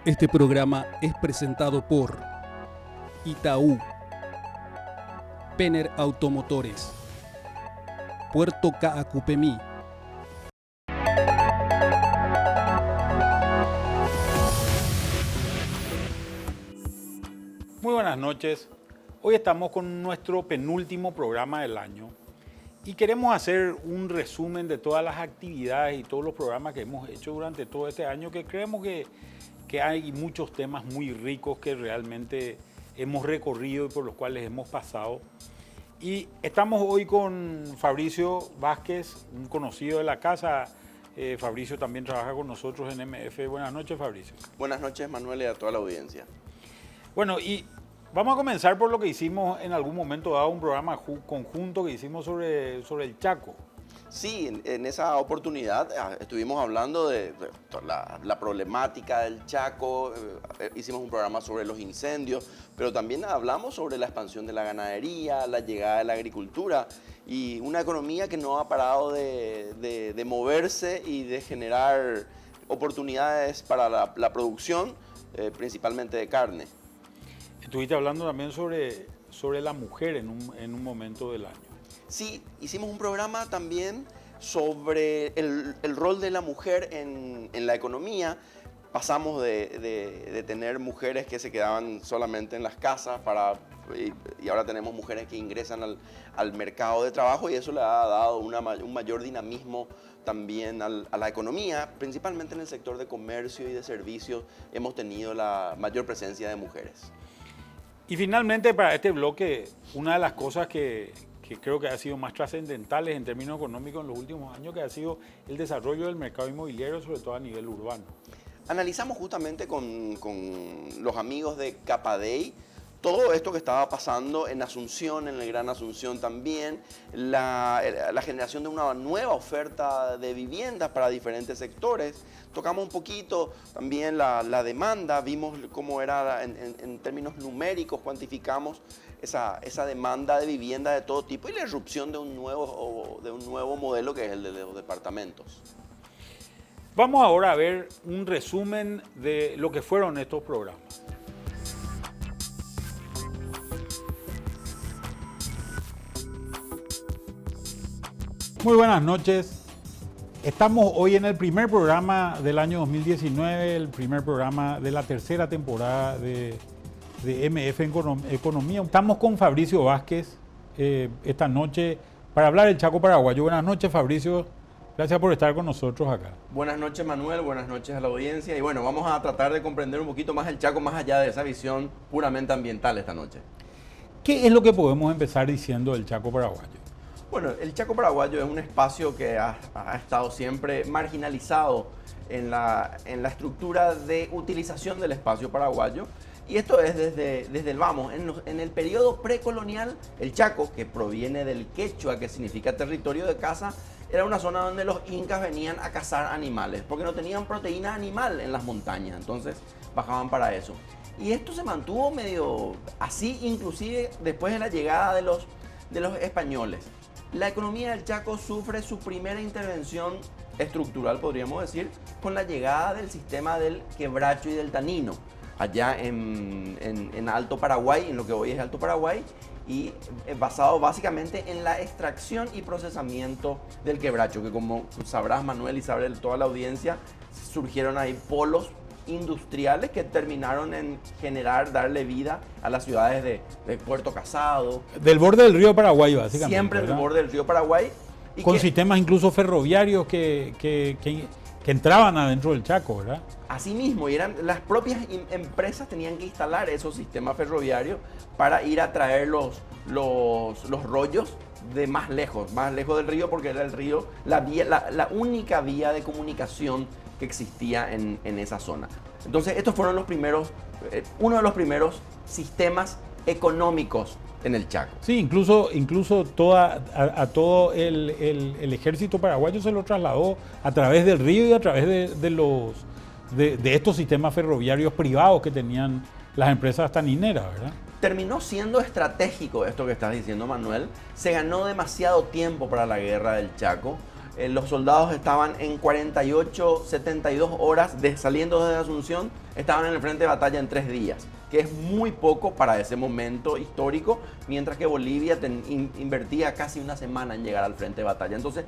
Este programa es presentado por Itaú, Penner Automotores, Puerto Caacupemí. Muy buenas noches. Hoy estamos con nuestro penúltimo programa del año y queremos hacer un resumen de todas las actividades y todos los programas que hemos hecho durante todo este año, que creemos que hay muchos temas muy ricos que realmente hemos recorrido y por los cuales hemos pasado. Y estamos hoy con Fabricio Vázquez, un conocido de la casa. Fabricio también trabaja con nosotros en MF. Buenas noches, Fabricio. Buenas noches, Manuel, y a toda la audiencia. Bueno, y vamos a comenzar por lo que hicimos en algún momento dado, un programa conjunto que hicimos sobre el Chaco. Sí, en esa oportunidad estuvimos hablando de la problemática del Chaco, hicimos un programa sobre los incendios, pero también hablamos sobre la expansión de la ganadería, la llegada de la agricultura y una economía que no ha parado de moverse y de generar oportunidades para la producción, principalmente de carne. Estuviste hablando también sobre la mujer en un momento del año. Sí, hicimos un programa también sobre el rol de la mujer en la economía. Pasamos de tener mujeres que se quedaban solamente en las casas y ahora tenemos mujeres que ingresan al mercado de trabajo y eso le ha dado un mayor dinamismo también a la economía, principalmente en el sector de comercio y de servicios hemos tenido la mayor presencia de mujeres. Y finalmente, para este bloque, una de las cosas que creo que ha sido más trascendentales en términos económicos en los últimos años, que ha sido el desarrollo del mercado inmobiliario, sobre todo a nivel urbano. Analizamos justamente con los amigos de Capadei todo esto que estaba pasando en Asunción, en el Gran Asunción también, la generación de una nueva oferta de viviendas para diferentes sectores. Tocamos un poquito también la demanda, vimos cómo era en términos numéricos, cuantificamos esa demanda de vivienda de todo tipo y la irrupción de un nuevo modelo que es el de los departamentos. Vamos ahora a ver un resumen de lo que fueron estos programas. Muy buenas noches. Estamos hoy en el primer programa del año 2019, el primer programa de la tercera temporada de MF Economía. Estamos con Fabricio Vázquez esta noche para hablar del Chaco paraguayo. Buenas noches, Fabricio. Gracias por estar con nosotros acá. Buenas noches, Manuel. Buenas noches a la audiencia. Y bueno, vamos a tratar de comprender un poquito más el Chaco, más allá de esa visión puramente ambiental esta noche. ¿Qué es lo que podemos empezar diciendo del Chaco paraguayo? Bueno, el Chaco paraguayo es un espacio que ha estado siempre marginalizado en la estructura de utilización del espacio paraguayo. Y esto es desde el vamos. En el periodo precolonial, el Chaco, que proviene del quechua, que significa territorio de caza, era una zona donde los incas venían a cazar animales, porque no tenían proteína animal en las montañas, entonces bajaban para eso. Y esto se mantuvo medio así, inclusive después de la llegada de los españoles. La economía del Chaco sufre su primera intervención estructural, podríamos decir, con la llegada del sistema del quebracho y del tanino, allá en Alto Paraguay, en lo que hoy es Alto Paraguay, y basado básicamente en la extracción y procesamiento del quebracho, que como sabrás, Manuel, y sabrá toda la audiencia, surgieron ahí polos industriales que terminaron en darle vida a las ciudades de Puerto Casado. Del borde del río Paraguay, básicamente. Siempre del borde del río Paraguay. Y con sistemas incluso ferroviarios que entraban adentro del Chaco, ¿verdad? Así mismo, y las propias empresas tenían que instalar esos sistemas ferroviarios para ir a traer los rollos de más lejos del río, porque era el río la única vía de comunicación que existía en esa zona. Entonces, estos fueron uno de los primeros sistemas económicos en el Chaco. Sí, incluso a todo el ejército paraguayo se lo trasladó a través del río y a través de estos sistemas ferroviarios privados que tenían las empresas tanineras, ¿verdad? Terminó siendo estratégico esto que estás diciendo, Manuel. Se ganó demasiado tiempo para la guerra del Chaco. Los soldados estaban en 48, 72 horas saliendo desde Asunción, estaban en el frente de batalla en 3 días, que es muy poco para ese momento histórico, mientras que Bolivia invertía casi una semana en llegar al frente de batalla. Entonces,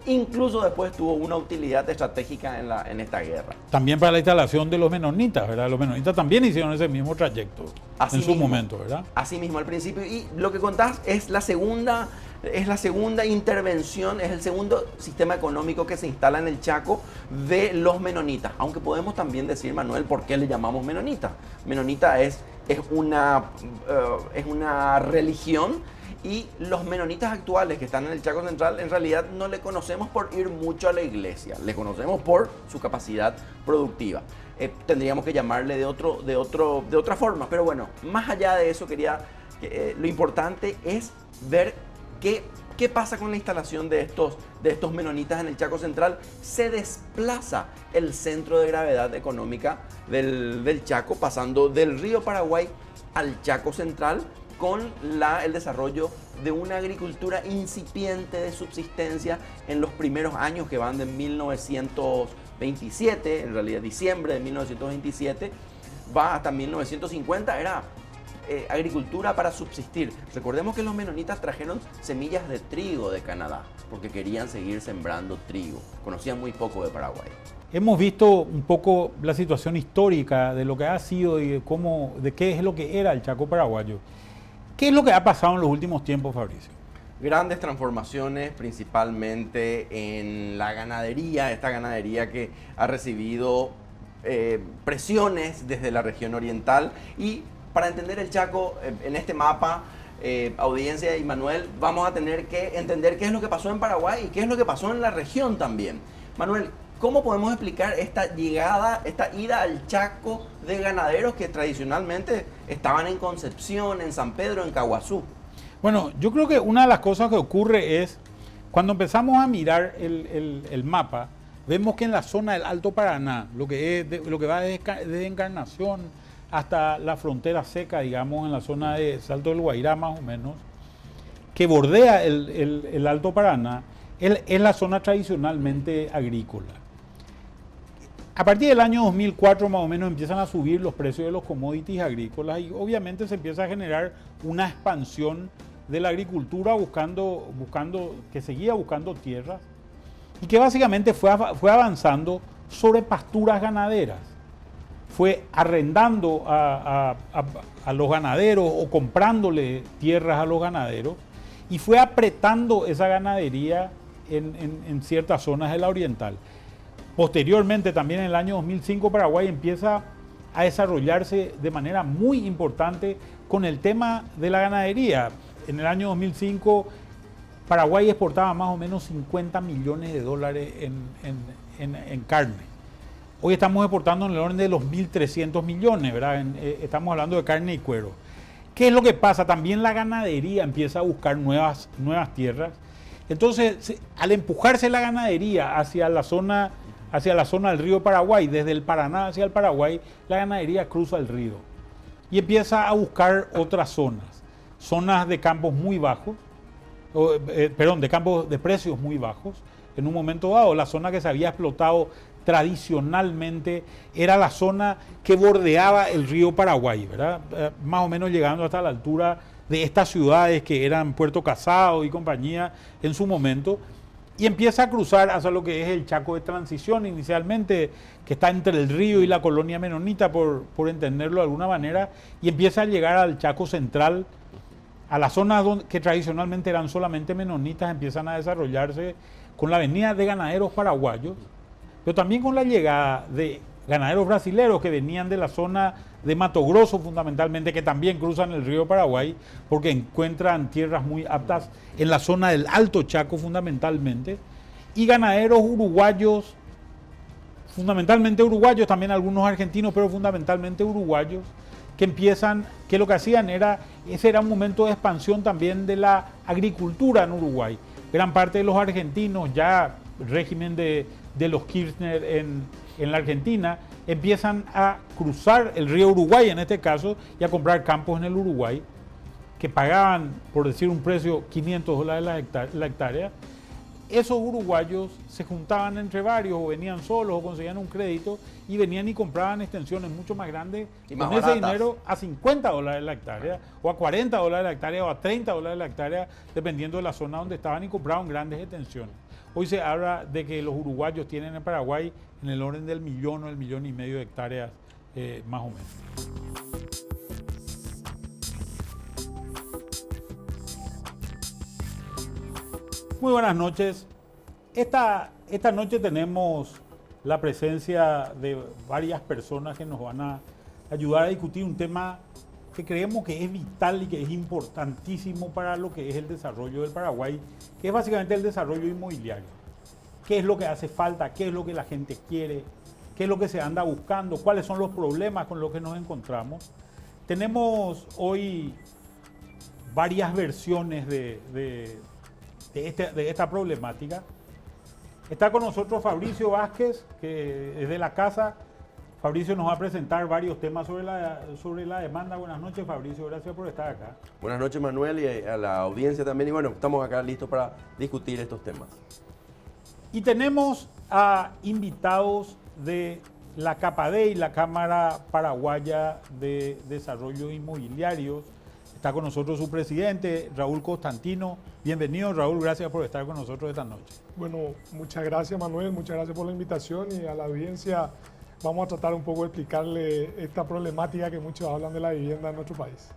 incluso después tuvo una utilidad estratégica en esta guerra. También para la instalación de los menonitas, ¿verdad? Los menonitas también hicieron ese mismo trayecto en su momento, ¿verdad? Así mismo, al principio. Y lo que contás es la segunda intervención, es el segundo sistema económico que se instala en el Chaco de los menonitas. Aunque podemos también decir, Manuel, ¿por qué le llamamos menonita? Menonita es una religión, y los menonitas actuales que están en el Chaco Central en realidad no le conocemos por ir mucho a la iglesia, le conocemos por su capacidad productiva. Tendríamos que llamarle de otra forma, pero bueno, más allá de eso lo importante es ver ¿qué pasa con la instalación de estos menonitas en el Chaco Central? Se desplaza el centro de gravedad económica del Chaco, pasando del río Paraguay al Chaco Central, con el desarrollo de una agricultura incipiente de subsistencia en los primeros años, que van de 1927, en realidad diciembre de 1927, va hasta 1950, era agricultura para subsistir. Recordemos que los menonitas trajeron semillas de trigo de Canadá, porque querían seguir sembrando trigo, conocían muy poco de Paraguay. Hemos visto un poco la situación histórica de lo que ha sido y de qué es lo que era el Chaco paraguayo. ¿Qué es lo que ha pasado en los últimos tiempos, Fabricio? Grandes transformaciones, principalmente en la ganadería, esta ganadería que ha recibido presiones desde la región oriental. Y para entender el Chaco en este mapa, audiencia y Manuel, vamos a tener que entender qué es lo que pasó en Paraguay y qué es lo que pasó en la región también. Manuel, ¿cómo podemos explicar esta ida al Chaco de ganaderos que tradicionalmente estaban en Concepción, en San Pedro, en Caguazú? Bueno, yo creo que una de las cosas que ocurre es, cuando empezamos a mirar el mapa, vemos que en la zona del Alto Paraná, lo que va desde Encarnación hasta la frontera seca, digamos, en la zona de Salto del Guairá más o menos, que bordea el Alto Paraná, es la zona tradicionalmente agrícola. A partir del año 2004 más o menos empiezan a subir los precios de los commodities agrícolas y obviamente se empieza a generar una expansión de la agricultura que seguía buscando tierras y que básicamente fue avanzando sobre pasturas ganaderas. Fue arrendando a los ganaderos o comprándole tierras a los ganaderos y fue apretando esa ganadería en ciertas zonas de la oriental. Posteriormente, también en el año 2005, Paraguay empieza a desarrollarse de manera muy importante con el tema de la ganadería. En el año 2005, Paraguay exportaba más o menos 50 millones de dólares en carne. Hoy estamos exportando en el orden de los 1.300 millones, ¿verdad? Estamos hablando de carne y cuero. ¿Qué es lo que pasa? También la ganadería empieza a buscar nuevas tierras. Entonces, al empujarse la ganadería hacia la zona del río Paraguay, desde el Paraná hacia el Paraguay, la ganadería cruza el río y empieza a buscar otras zonas de campos muy bajos, de campos de precios muy bajos. En un momento dado, la zona que se había explotado tradicionalmente era la zona que bordeaba el río Paraguay, ¿verdad? Más o menos llegando hasta la altura de estas ciudades que eran Puerto Casado y compañía en su momento, y empieza a cruzar hacia lo que es el Chaco de transición inicialmente, que está entre el río y la colonia menonita, por entenderlo de alguna manera, y empieza a llegar al Chaco central, a las zonas que tradicionalmente eran solamente menonitas, empiezan a desarrollarse con la venida de ganaderos paraguayos, pero también con la llegada de ganaderos brasileros que venían de la zona de Mato Grosso fundamentalmente, que también cruzan el río Paraguay porque encuentran tierras muy aptas en la zona del Alto Chaco fundamentalmente, y ganaderos uruguayos, fundamentalmente uruguayos, también algunos argentinos, pero fundamentalmente uruguayos, que lo que hacían ese era un momento de expansión también de la agricultura en Uruguay. Gran parte de los argentinos, ya régimen de los Kirchner en la Argentina, empiezan a cruzar el río Uruguay en este caso y a comprar campos en el Uruguay que pagaban, por decir un precio, $500 la hectárea, esos uruguayos se juntaban entre varios o venían solos o conseguían un crédito y venían y compraban extensiones mucho más grandes Y más con ese baratas. dinero a $50 la hectárea o a $40 la hectárea o a $30 la hectárea, dependiendo de la zona donde estaban, y compraban grandes extensiones. Hoy se habla de que los uruguayos tienen en Paraguay en el orden del 1 o 1,5 millones de hectáreas más o menos. Muy buenas noches. Esta noche tenemos la presencia de varias personas que nos van a ayudar a discutir un tema que creemos que es vital y que es importantísimo para lo que es el desarrollo del Paraguay, que es básicamente el desarrollo inmobiliario. ¿Qué es lo que hace falta? ¿Qué es lo que la gente quiere? ¿Qué es lo que se anda buscando? ¿Cuáles son los problemas con los que nos encontramos? Tenemos hoy varias versiones de esta problemática. Está con nosotros Fabricio Vázquez, que es de la casa. Fabricio nos va a presentar varios temas sobre la demanda. Buenas noches, Fabricio, gracias por estar acá. Buenas noches, Manuel, y a la audiencia también. Y bueno, estamos acá listos para discutir estos temas. Y tenemos a invitados de la CAPADEI, la Cámara Paraguaya de Desarrollo Inmobiliario. Está con nosotros su presidente, Raúl Constantino. Bienvenido, Raúl, gracias por estar con nosotros esta noche. Bueno, muchas gracias, Manuel, muchas gracias por la invitación, y a la audiencia vamos a tratar un poco de explicarle esta problemática que muchos hablan de la vivienda en nuestro país.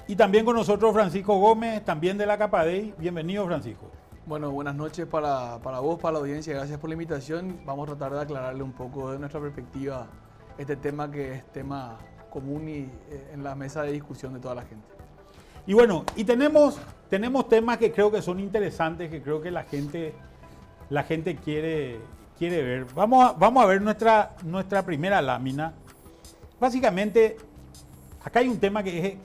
Y también con nosotros Francisco Gómez, también de la CAPADEI. Bienvenido, Francisco. Bueno, buenas noches para vos, para la audiencia. Gracias por la invitación. Vamos a tratar de aclararle un poco de nuestra perspectiva este tema, que es tema común y en la mesa de discusión de toda la gente. Y bueno, y tenemos temas que creo que son interesantes, que creo que la gente quiere ver. Vamos a ver nuestra primera lámina. Básicamente, acá hay un tema que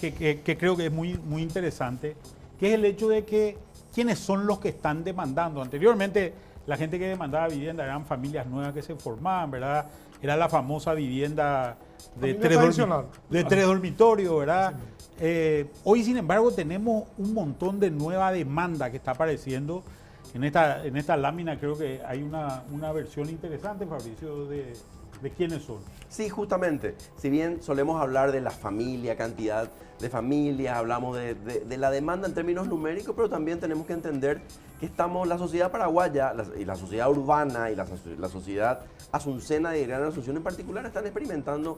creo que es muy interesante, que es el hecho de que quiénes son los que están demandando. Anteriormente, la gente que demandaba vivienda eran familias nuevas que se formaban, ¿verdad? Era la famosa vivienda de tres dormitorios, ¿verdad? Hoy, sin embargo, tenemos un montón de nueva demanda que está apareciendo. En esta lámina creo que hay una versión interesante, Fabricio, de quiénes son. Sí, justamente. Si bien solemos hablar de la familia, cantidad de familias, hablamos de la demanda en términos numéricos, pero también tenemos que entender que la sociedad paraguaya, y la sociedad urbana y la sociedad asuncena de Gran Asunción en particular, están experimentando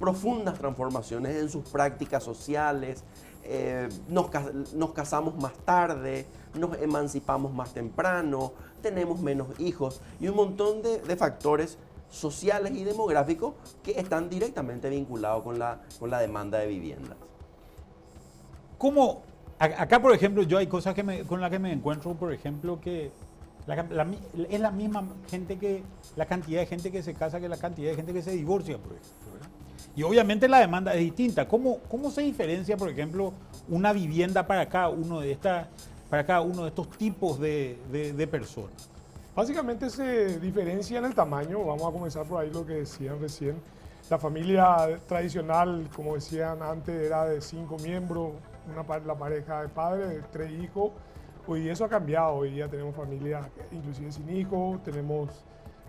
profundas transformaciones en sus prácticas sociales. Nos casamos más tarde, nos emancipamos más temprano, tenemos menos hijos y un montón de factores sociales y demográficos que están directamente vinculados con la demanda de viviendas. ¿Cómo? Acá, por ejemplo, yo hay cosas con las que me encuentro, por ejemplo, que es la misma gente la cantidad de gente que se casa que la cantidad de gente que se divorcia, por ejemplo, ¿verdad? Y obviamente la demanda es distinta. ¿Cómo se diferencia, por ejemplo, una vivienda para cada uno de estos tipos de personas? Básicamente se diferencia en el tamaño. Vamos a comenzar por ahí lo que decían recién. La familia tradicional, como decían antes, era de 5 miembros, la pareja de padres, de 3 hijos. Hoy eso ha cambiado. Hoy día tenemos familias inclusive sin hijos, tenemos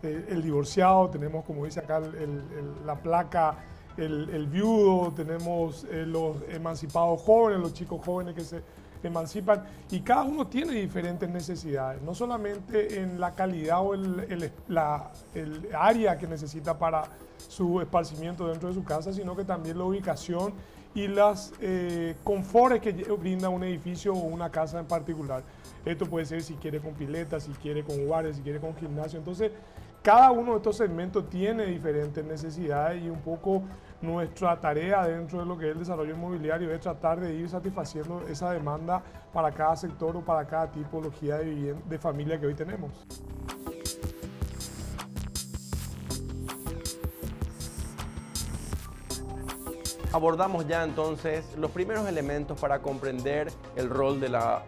el divorciado, tenemos, como dice acá, la placa, el viudo, tenemos los emancipados jóvenes, los chicos jóvenes que se emancipan, y cada uno tiene diferentes necesidades, no solamente en la calidad o el área que necesita para su esparcimiento dentro de su casa, sino que también la ubicación y las confortes que brinda un edificio o una casa en particular. Esto puede ser si quiere con pileta, si quiere con guardia, si quiere con gimnasio. Entonces, cada uno de estos segmentos tiene diferentes necesidades, y un poco nuestra tarea dentro de lo que es el desarrollo inmobiliario es tratar de ir satisfaciendo esa demanda para cada sector o para cada tipología de familia que hoy tenemos. Abordamos ya entonces los primeros elementos para comprender el rol de la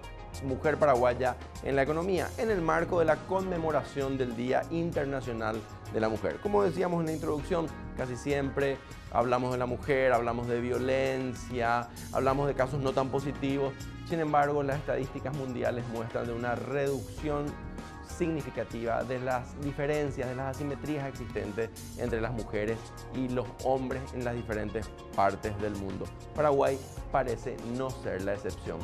mujer paraguaya en la economía, en el marco de la conmemoración del Día Internacional de la Mujer. Como decíamos en la introducción, casi siempre hablamos de la mujer, hablamos de violencia, hablamos de casos no tan positivos. Sin embargo, las estadísticas mundiales muestran de una reducción significativa de las diferencias, de las asimetrías existentes entre las mujeres y los hombres en las diferentes partes del mundo. Paraguay parece no ser la excepción.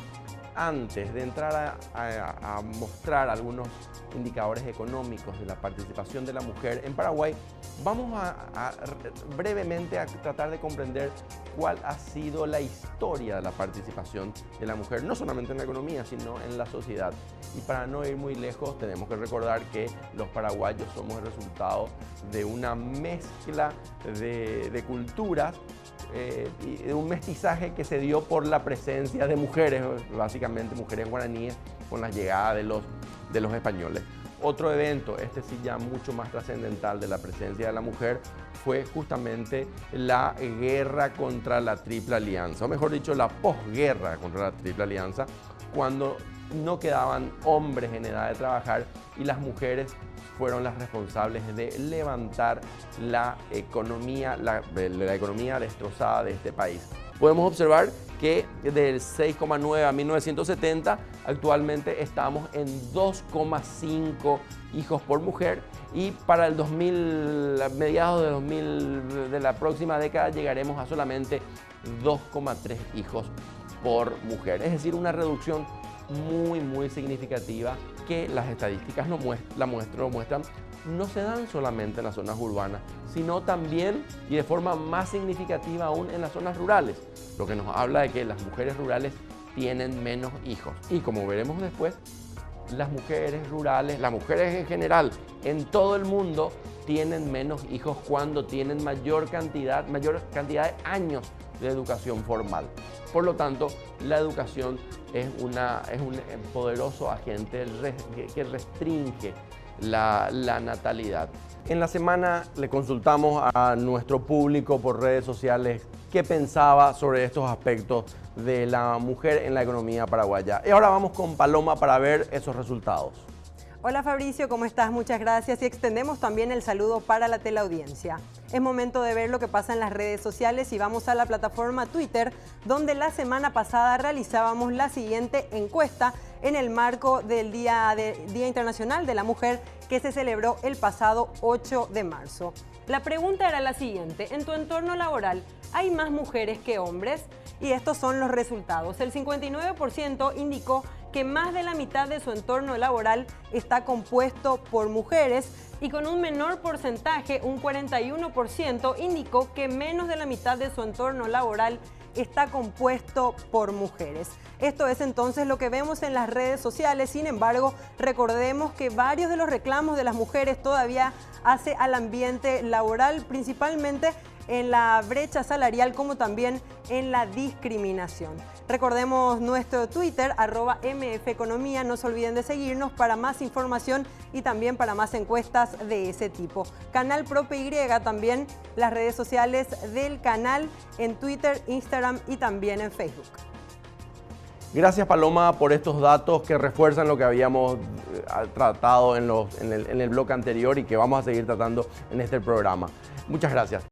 Antes de entrar a mostrar algunos indicadores económicos de la participación de la mujer en Paraguay, vamos brevemente a tratar de comprender cuál ha sido la historia de la participación de la mujer, no solamente en la economía, sino en la sociedad. Y para no ir muy lejos, tenemos que recordar que los paraguayos somos el resultado de una mezcla de culturas, y de un mestizaje que se dio por la presencia de mujeres, básicamente mujeres guaraníes, con la llegada de los españoles. Otro evento, este sí ya mucho más trascendental de la presencia de la mujer, fue justamente la guerra contra la Triple Alianza, o mejor dicho, la posguerra contra la Triple Alianza, cuando no quedaban hombres en edad de trabajar y las mujeres fueron las responsables de levantar la economía destrozada de este país. Podemos observar que del 6,9 a 1970 actualmente estamos en 2,5 hijos por mujer y para el 2000, a mediados de 2000 de la próxima década llegaremos a solamente 2,3 hijos por mujer. Es decir, una reducción muy significativa que las estadísticas lo muestran, no se dan solamente en las zonas urbanas, sino también y de forma más significativa aún en las zonas rurales, lo que nos habla de que las mujeres rurales tienen menos hijos. Y como veremos después, las mujeres rurales, las mujeres en general, en todo el mundo, tienen menos hijos cuando tienen mayor cantidad de años de educación formal. Por lo tanto, la educación es un poderoso agente que restringe la natalidad. En la semana le consultamos a nuestro público por redes sociales qué pensaba sobre estos aspectos de la mujer en la economía paraguaya. Y ahora vamos con Paloma para ver esos resultados. Hola Fabricio, ¿cómo estás? Muchas gracias y extendemos también el saludo para la teleaudiencia. Es momento de ver lo que pasa en las redes sociales y vamos a la plataforma Twitter, donde la semana pasada realizábamos la siguiente encuesta en el marco del Día Internacional de la Mujer que se celebró el pasado 8 de marzo. La pregunta era la siguiente: ¿en tu entorno laboral hay más mujeres que hombres? Y estos son los resultados. El 59% indicó que más de la mitad de su entorno laboral está compuesto por mujeres y con un menor porcentaje, un 41%, indicó que menos de la mitad de su entorno laboral está compuesto por mujeres. Esto es entonces lo que vemos en las redes sociales. Sin embargo, recordemos que varios de los reclamos de las mujeres todavía hace al ambiente laboral, principalmente en la brecha salarial como también en la discriminación. Recordemos nuestro Twitter, @mfeconomía. No se olviden de seguirnos para más información y también para más encuestas de ese tipo. Canal ProPY también, las redes sociales del canal en Twitter, Instagram y también en Facebook. Gracias Paloma por estos datos que refuerzan lo que habíamos tratado en el bloque anterior y que vamos a seguir tratando en este programa. Muchas gracias.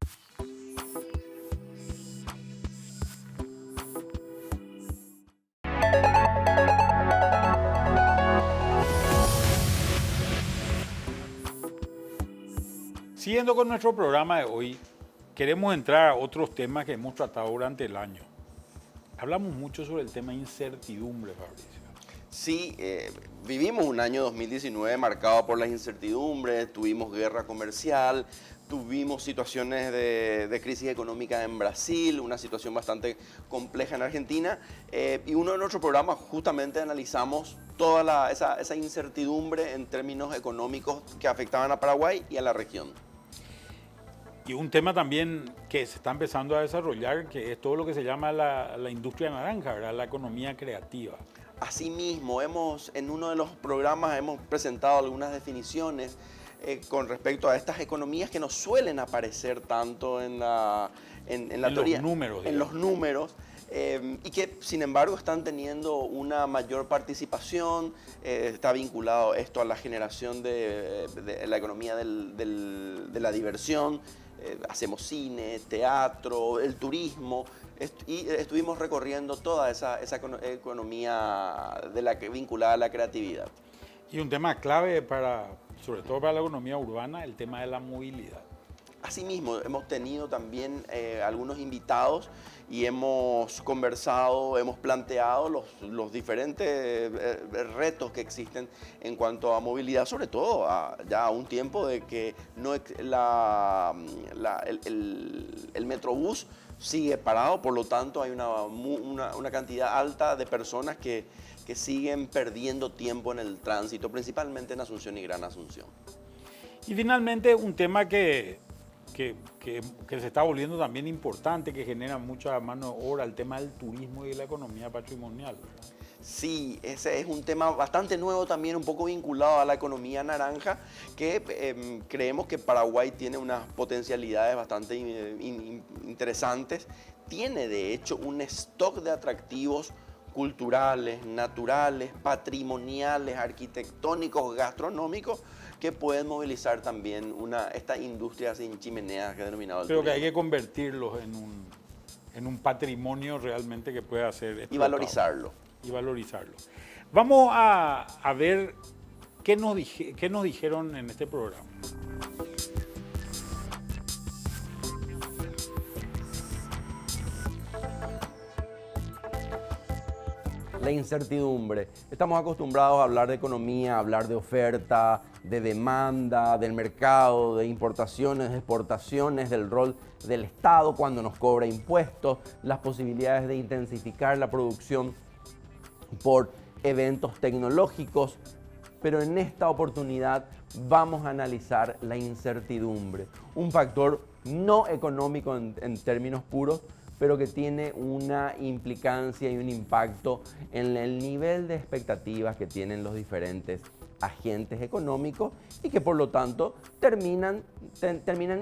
Siguiendo con nuestro programa de hoy, queremos entrar a otros temas que hemos tratado durante el año. Hablamos mucho sobre el tema incertidumbre, Fabricio. Sí, vivimos un año 2019 marcado por las incertidumbres, tuvimos guerra comercial, tuvimos situaciones de crisis económica en Brasil, una situación bastante compleja en Argentina, y uno de nuestros programas justamente analizamos toda esa incertidumbre en términos económicos que afectaban a Paraguay y a la región. Y un tema también que se está empezando a desarrollar, que es todo lo que se llama la industria naranja, ¿verdad? La economía creativa. Asimismo, en uno de los programas hemos presentado algunas definiciones con respecto a estas economías que no suelen aparecer tanto en la teoría, en los números, y que sin embargo están teniendo una mayor participación. Está vinculado esto a la generación de la economía de la diversión. Hacemos cine, teatro, el turismo, y estuvimos recorriendo toda esa economía vinculada a la creatividad. Y un tema clave sobre todo para la economía urbana, el tema de la movilidad. Asimismo, hemos tenido también algunos invitados y hemos conversado, hemos planteado los diferentes retos que existen en cuanto a movilidad, sobre todo ya a un tiempo de que el Metrobús sigue parado, por lo tanto hay una cantidad alta de personas que siguen perdiendo tiempo en el tránsito, principalmente en Asunción y Gran Asunción. Y finalmente un tema que se está volviendo también importante, que genera mucha mano de obra, el tema del turismo y de la economía patrimonial, ¿verdad? Sí, ese es un tema bastante nuevo también, un poco vinculado a la economía naranja, que creemos que Paraguay tiene unas potencialidades bastante interesantes. Tiene de hecho un stock de atractivos culturales, naturales, patrimoniales, arquitectónicos, gastronómicos, que pueden movilizar también esta industria sin chimeneas que he denominado el Creo que turismo. hay que convertirlos en un patrimonio realmente que pueda ser explotado. Y valorizarlo. Vamos a ver qué nos dijeron en este programa. La incertidumbre. Estamos acostumbrados a hablar de economía, a hablar de oferta, de demanda, del mercado, de importaciones, de exportaciones, del rol del Estado cuando nos cobra impuestos, las posibilidades de intensificar la producción por eventos tecnológicos, pero en esta oportunidad vamos a analizar la incertidumbre, un factor no económico en términos puros, pero que tiene una implicancia y un impacto en el nivel de expectativas que tienen los diferentes agentes económicos y que por lo tanto terminan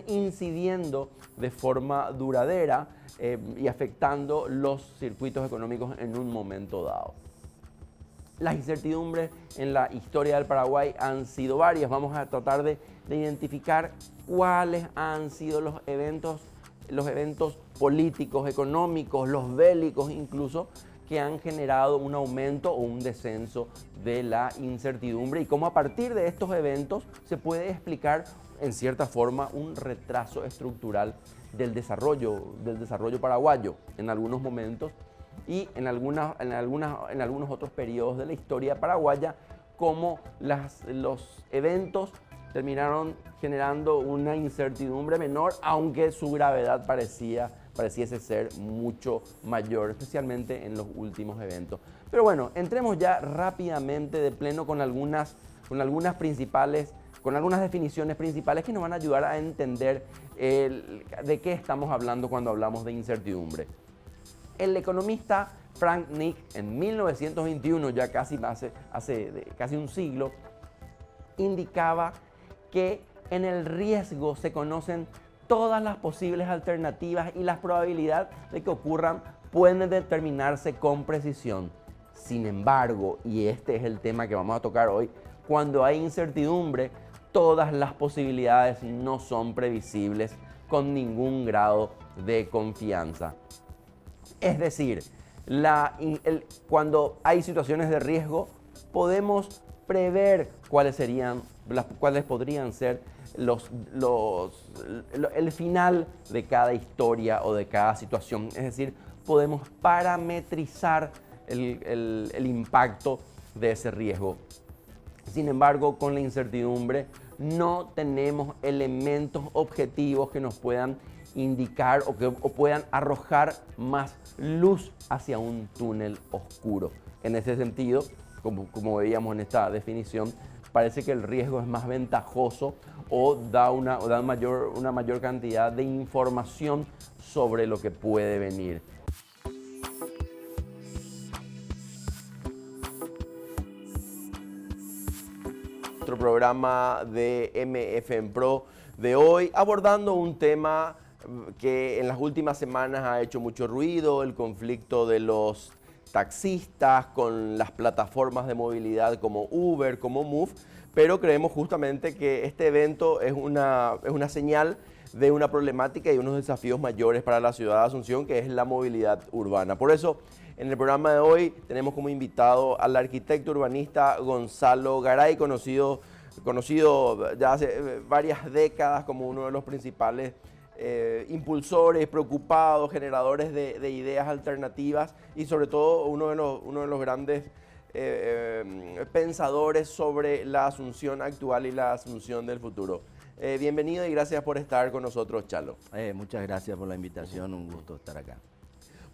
incidiendo de forma duradera y afectando los circuitos económicos en un momento dado. Las incertidumbres en la historia del Paraguay han sido varias. Vamos a tratar de identificar cuáles han sido los eventos políticos, económicos, los bélicos incluso, que han generado un aumento o un descenso de la incertidumbre y cómo a partir de estos eventos se puede explicar en cierta forma un retraso estructural del desarrollo paraguayo en algunos momentos y en algunos otros periodos de la historia paraguaya, como los eventos terminaron generando una incertidumbre menor, aunque su gravedad pareciese ser mucho mayor, especialmente en los últimos eventos. Pero bueno, entremos ya rápidamente de pleno con algunas definiciones principales que nos van a ayudar a entender de qué estamos hablando cuando hablamos de incertidumbre. El economista Frank Nick, en 1921, ya casi hace casi un siglo, indicaba que en el riesgo se conocen todas las posibles alternativas y las probabilidades de que ocurran pueden determinarse con precisión. Sin embargo, y este es el tema que vamos a tocar hoy, cuando hay incertidumbre, todas las posibilidades no son previsibles con ningún grado de confianza. Es decir, cuando hay situaciones de riesgo, podemos prever cuáles podrían ser el final de cada historia o de cada situación. Es decir, podemos parametrizar el impacto de ese riesgo. Sin embargo, con la incertidumbre no tenemos elementos objetivos que nos puedan indicar o puedan arrojar más luz hacia un túnel oscuro. En ese sentido, como veíamos en esta definición, parece que el riesgo es más ventajoso o da una mayor cantidad de información sobre lo que puede venir. Nuestro programa de MFM Pro de hoy, abordando un tema que en las últimas semanas ha hecho mucho ruido, el conflicto de los taxistas con las plataformas de movilidad como Uber, como Move, pero creemos justamente que este evento es una señal de una problemática y unos desafíos mayores para la ciudad de Asunción, que es la movilidad urbana. Por eso, en el programa de hoy tenemos como invitado al arquitecto urbanista Gonzalo Garay, conocido ya hace varias décadas como uno de los principales impulsores, preocupados, generadores de ideas alternativas y sobre todo uno de los grandes pensadores sobre la Asunción actual y la Asunción del futuro. Bienvenido y gracias por estar con nosotros, Chalo. Muchas gracias por la invitación, un gusto estar acá.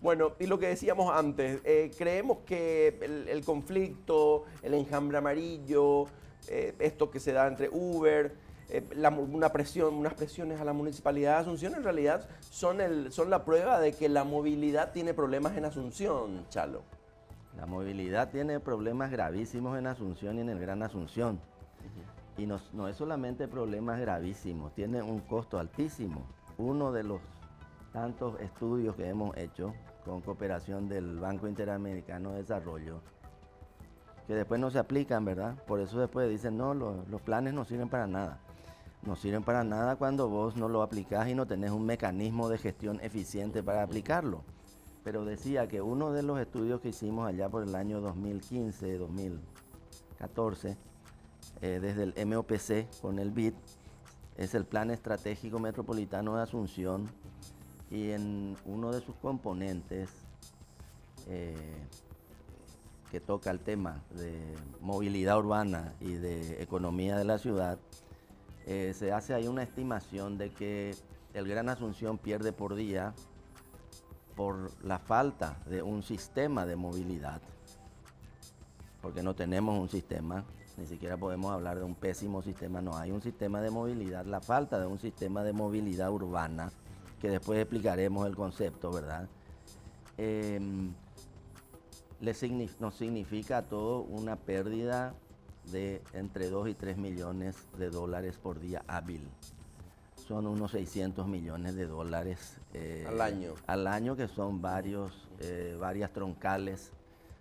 Bueno, y lo que decíamos antes, creemos que el conflicto, el enjambre amarillo, esto que se da entre Uber, unas presiones a la Municipalidad de Asunción, en realidad son la prueba de que la movilidad tiene problemas en Asunción, Chalo. La movilidad tiene problemas gravísimos en Asunción y en el Gran Asunción. Y no es solamente problemas gravísimos, tiene un costo altísimo. Uno de los tantos estudios que hemos hecho con cooperación del Banco Interamericano de Desarrollo, que después no se aplican, ¿verdad? Por eso después dicen, no, los planes no sirven para nada. No sirven para nada cuando vos no lo aplicás y no tenés un mecanismo de gestión eficiente para aplicarlo. Pero decía que uno de los estudios que hicimos allá por el año 2015, 2014, desde el MOPC con el BID, es el Plan Estratégico Metropolitano de Asunción, y en uno de sus componentes que toca el tema de movilidad urbana y de economía de la ciudad, se hace ahí una estimación de que el Gran Asunción pierde por día por la falta de un sistema de movilidad, porque no tenemos un sistema, ni siquiera podemos hablar de un pésimo sistema, no hay un sistema de movilidad, la falta de un sistema de movilidad urbana, que después explicaremos el concepto, ¿verdad? Nos significa a todo una pérdida de entre 2 y 3 millones de dólares por día hábil. Son unos 600 millones de dólares al año, que son varias troncales,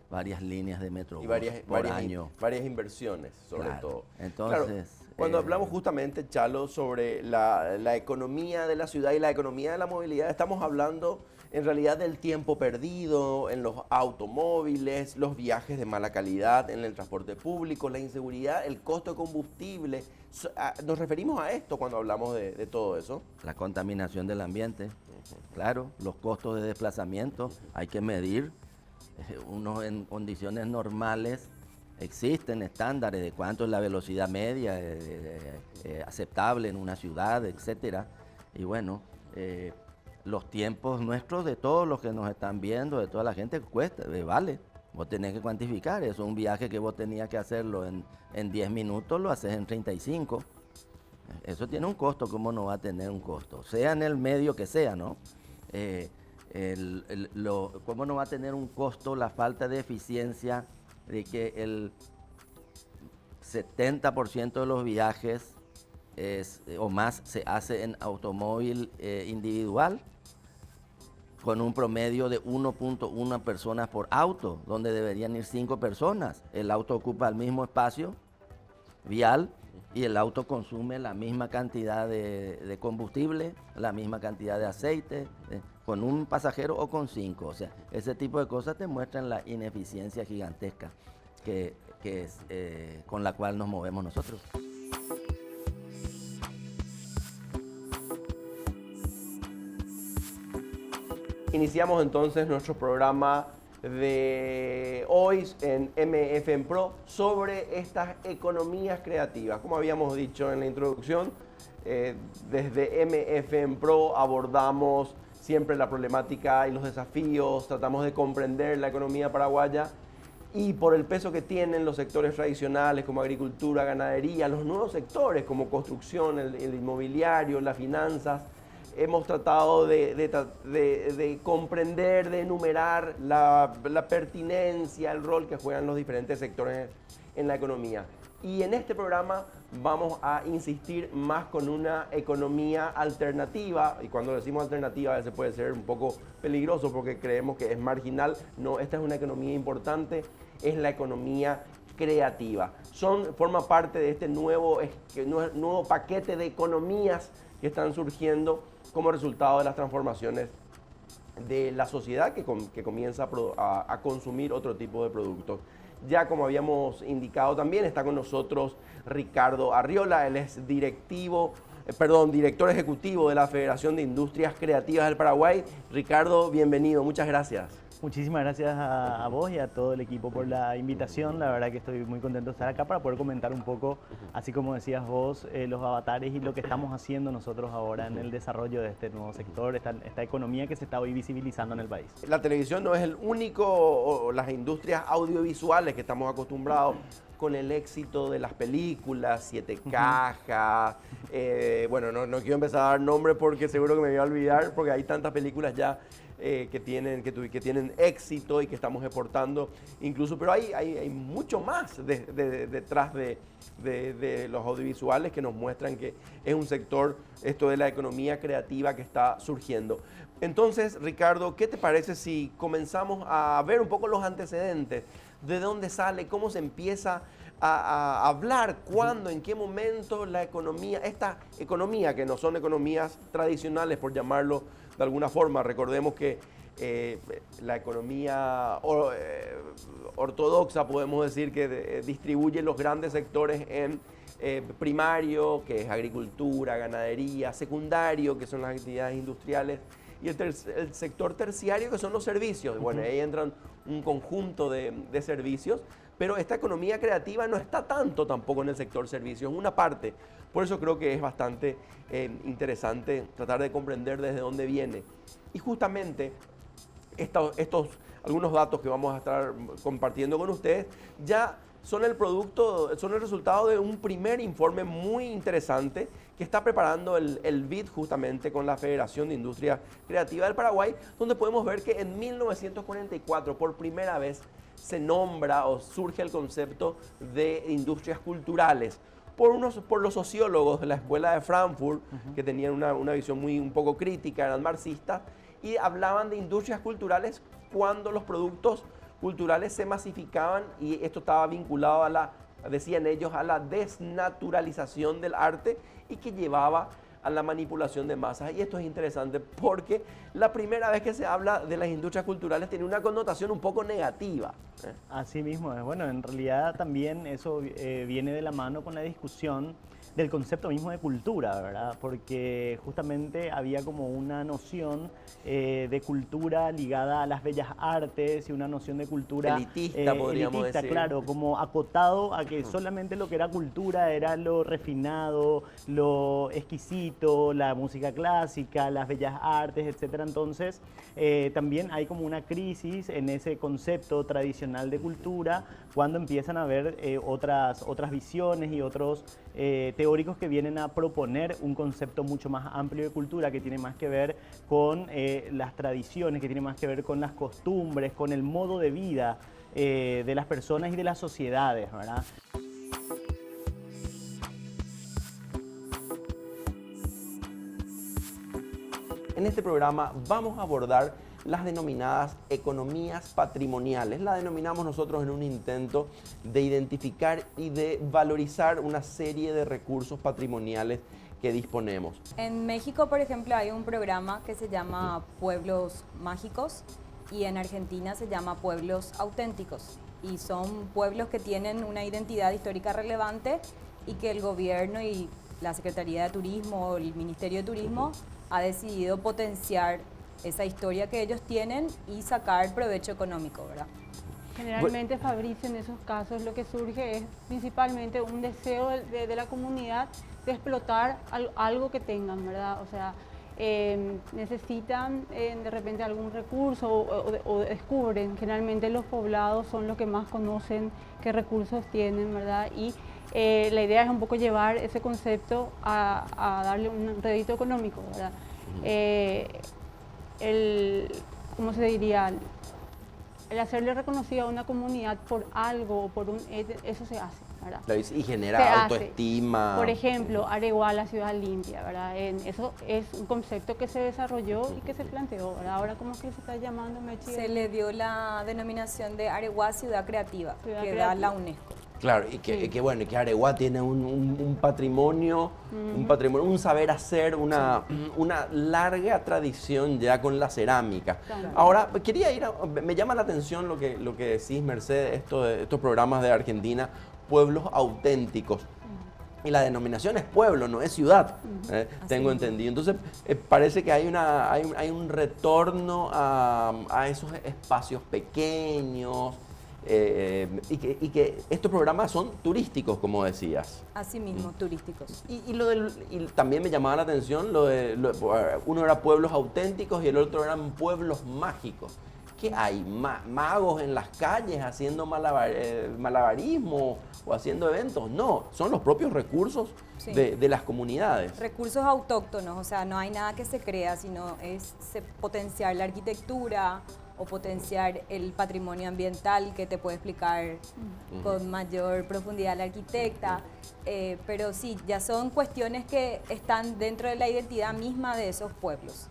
varias líneas de metro por año. Varias inversiones, sobre todo. Entonces, claro, cuando hablamos justamente, Chalo, sobre la economía de la ciudad y la economía de la movilidad, estamos hablando en realidad del tiempo perdido en los automóviles, los viajes de mala calidad en el transporte público, la inseguridad, el costo de combustible. Nos referimos a esto cuando hablamos de todo eso. La contaminación del ambiente, claro, los costos de desplazamiento, hay que medir. Uno en condiciones normales existen estándares de cuánto es la velocidad media aceptable en una ciudad, etcétera. Y bueno, los tiempos nuestros, de todos los que nos están viendo, de toda la gente, cuesta, vale. Vos tenés que cuantificar eso. Un viaje que vos tenías que hacerlo en 10 minutos, lo haces en 35. Eso tiene un costo, ¿cómo no va a tener un costo? Sea en el medio que sea, ¿no? ¿Cómo no va a tener un costo la falta de eficiencia de que el 70% de los viajes o más se hace en automóvil individual, con un promedio de 1.1 personas por auto, donde deberían ir 5 personas? El auto ocupa el mismo espacio vial y el auto consume la misma cantidad de combustible, la misma cantidad de aceite, con un pasajero o con 5. O sea, ese tipo de cosas te muestran la ineficiencia gigantesca que es con la cual nos movemos nosotros. Iniciamos entonces nuestro programa de hoy en MFM Pro sobre estas economías creativas. Como habíamos dicho en la introducción, desde MFM Pro abordamos siempre la problemática y los desafíos, tratamos de comprender la economía paraguaya y por el peso que tienen los sectores tradicionales como agricultura, ganadería, los nuevos sectores como construcción, el inmobiliario, las finanzas. Hemos tratado de comprender, de enumerar la pertinencia, el rol que juegan los diferentes sectores en la economía. Y en este programa vamos a insistir más con una economía alternativa, y cuando decimos alternativa a veces puede ser un poco peligroso porque creemos que es marginal. No, esta es una economía importante, es la economía creativa. Forma parte de este nuevo paquete de economías que están surgiendo como resultado de las transformaciones de la sociedad que comienza a consumir otro tipo de productos. Ya como habíamos indicado también, está con nosotros Ricardo Arriola, él es director ejecutivo de la Federación de Industrias Creativas del Paraguay. Ricardo, bienvenido, muchas gracias. Muchísimas gracias a vos y a todo el equipo por la invitación. La verdad que estoy muy contento de estar acá para poder comentar un poco, así como decías vos, los avatares y lo que estamos haciendo nosotros ahora en el desarrollo de este nuevo sector, esta economía que se está hoy visibilizando en el país. La televisión no es el único, o las industrias audiovisuales que estamos acostumbrados con el éxito de las películas, Siete Cajas, bueno, no quiero empezar a dar nombres porque seguro que me voy a olvidar, porque hay tantas películas ya que tienen éxito y que estamos exportando incluso, pero hay mucho más detrás de los audiovisuales que nos muestran que es un sector, esto de la economía creativa que está surgiendo. Entonces, Ricardo, ¿qué te parece si comenzamos a ver un poco los antecedentes? ¿De dónde sale? ¿Cómo se empieza a hablar? ¿Cuándo? ¿En qué momento la economía, esta economía que no son economías tradicionales, por llamarlo de alguna forma? Recordemos que la economía ortodoxa, podemos decir que distribuye los grandes sectores en primario, que es agricultura, ganadería, secundario, que son las actividades industriales, y el sector terciario, que son los servicios. Bueno, ahí entran un conjunto de servicios, pero esta economía creativa no está tanto tampoco en el sector servicios, es una parte. Por eso creo que es bastante interesante tratar de comprender desde dónde viene. Y justamente estos algunos datos que vamos a estar compartiendo con ustedes ya son el resultado de un primer informe muy interesante que está preparando el BID justamente con la Federación de Industria Creativa del Paraguay, donde podemos ver que en 1944 por primera vez se nombra o surge el concepto de industrias culturales por los sociólogos de la Escuela de Frankfurt, que tenían una visión un poco crítica, eran marxistas, y hablaban de industrias culturales cuando los productos culturales se masificaban, y esto estaba vinculado decían ellos, a la desnaturalización del arte y que llevaba a la manipulación de masas. Y esto es interesante porque la primera vez que se habla de las industrias culturales tiene una connotación un poco negativa. Así mismo es. Bueno, en realidad también eso viene de la mano con la discusión del concepto mismo de cultura, ¿verdad? Porque justamente había como una noción de cultura ligada a las bellas artes y una noción de cultura elitista, podríamos decir. Claro, como acotado a que solamente lo que era cultura era lo refinado, lo exquisito, la música clásica, las bellas artes, etc. Entonces, también hay como una crisis en ese concepto tradicional de cultura cuando empiezan a haber otras visiones y otros teóricos que vienen a proponer un concepto mucho más amplio de cultura, que tiene más que ver con las tradiciones, que tiene más que ver con las costumbres, con el modo de vida de las personas y de las sociedades, ¿verdad? En este programa vamos a abordar las denominadas economías patrimoniales. La denominamos nosotros en un intento de identificar y de valorizar una serie de recursos patrimoniales que disponemos. En México, por ejemplo, hay un programa que se llama Pueblos Mágicos y en Argentina se llama Pueblos Auténticos. Y son pueblos que tienen una identidad histórica relevante y que el gobierno y la Secretaría de Turismo o el Ministerio de Turismo ha decidido potenciar esa historia que ellos tienen y sacar provecho económico, ¿verdad? Generalmente, Fabricio, en esos casos lo que surge es principalmente un deseo de la comunidad de explotar algo que tengan, ¿verdad? O sea, necesitan de repente algún recurso o descubren. Generalmente los poblados son los que más conocen qué recursos tienen, ¿verdad? Y la idea es un poco llevar ese concepto a darle un rédito económico, ¿verdad? ¿Cómo se diría? El hacerle reconocido a una comunidad por algo o por eso se hace, ¿verdad? Y genera autoestima. Por ejemplo, Areguá, la ciudad limpia, ¿verdad? Eso es un concepto que se desarrolló y que se planteó, ¿verdad? Ahora, ¿cómo es que se está llamando, Mechi? Se le dio la denominación de Areguá Ciudad Creativa, da la UNESCO. Claro, y que bueno, y que Areguá tiene un patrimonio, un saber hacer, una larga tradición ya con la cerámica. Claro. Ahora, me llama la atención lo que decís, Mercedes, estos programas de Argentina, pueblos auténticos. Y la denominación es pueblo, no es ciudad, tengo entendido. Entonces, parece que hay un retorno a esos espacios pequeños, y que estos programas son turísticos, como decías. Así mismo, turísticos. Y también me llamaba la atención uno era pueblos auténticos y el otro eran pueblos mágicos. ¿Qué hay? ¿Magos en las calles haciendo malabarismo o haciendo eventos? No, son los propios recursos Sí. de las comunidades. Recursos autóctonos, o sea, no hay nada que se crea, sino es potenciar la arquitectura o potenciar el patrimonio ambiental que te puede explicar con mayor profundidad la arquitecta. Pero sí, ya son cuestiones que están dentro de la identidad misma de esos pueblos.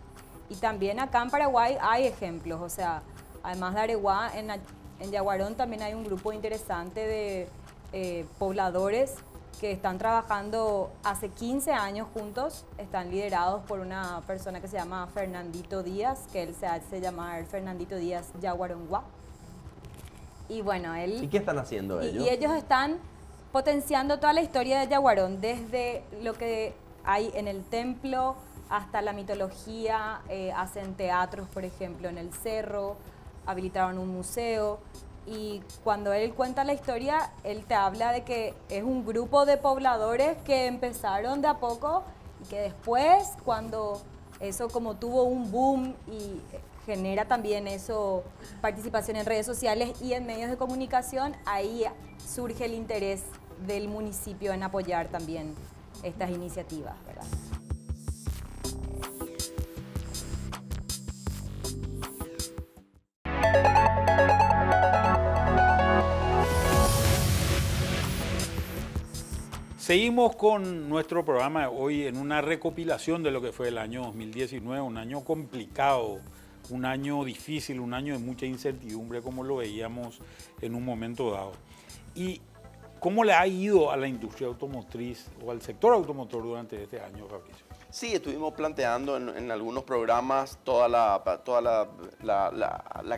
Y también acá en Paraguay hay ejemplos, o sea, además de Areguá, en Yaguarón también hay un grupo interesante de pobladores que están trabajando hace 15 años juntos, están liderados por una persona que se llama Fernandito Díaz, que él se hace llamar Fernandito Díaz Yaguaronguá. Y bueno, él... ¿Y qué están haciendo ellos? Y ellos están potenciando toda la historia de Yaguarón, desde lo que hay en el templo hasta la mitología, hacen teatros, por ejemplo, en el cerro, habilitaron un museo. Y cuando él cuenta la historia, él te habla de que es un grupo de pobladores que empezaron de a poco y que después, cuando eso como tuvo un boom y genera también eso participación en redes sociales y en medios de comunicación, ahí surge el interés del municipio en apoyar también estas iniciativas, ¿verdad? Seguimos con nuestro programa de hoy en una recopilación de lo que fue el año 2019, un año complicado, un año difícil, un año de mucha incertidumbre, como lo veíamos en un momento dado. ¿Y cómo le ha ido a la industria automotriz o al sector automotor durante este año, Fabricio? Sí, estuvimos planteando en algunos programas toda la